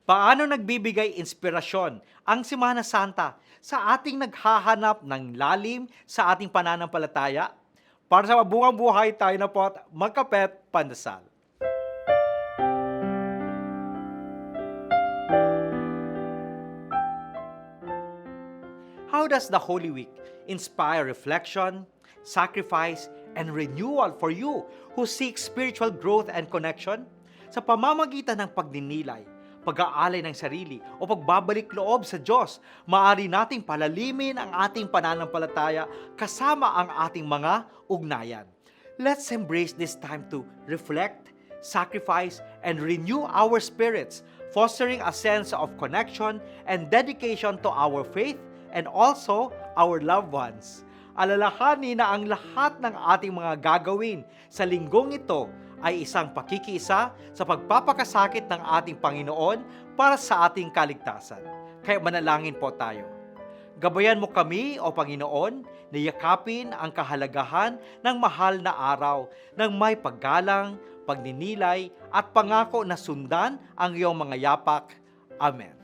Paano nagbibigay inspirasyon ang Semana Santa sa ating naghahanap ng lalim sa ating pananampalataya? Para sa mabuhay buhay tayo na po at magkapet pandasal. How does the Holy Week inspire reflection, sacrifice, and renewal for you who seek spiritual growth and connection? Sa pamamagitan ng pagninilay, pag-aalay ng sarili o pagbabalik loob sa Diyos, maaari nating palalimin ang ating pananampalataya kasama ang ating mga ugnayan. Let's embrace this time to reflect, sacrifice, and renew our spirits, fostering a sense of connection and dedication to our faith and also our loved ones. Alalahanin na ang lahat ng ating mga gagawin sa linggong ito ay isang pakikiisa sa pagpapakasakit ng ating Panginoon para sa ating kaligtasan. Kaya manalangin po tayo. Gabayan mo kami, O Panginoon, na yakapin ang kahalagahan ng mahal na araw ng may paggalang, pagninilay at pangako na sundan ang iyong mga yapak. Amen.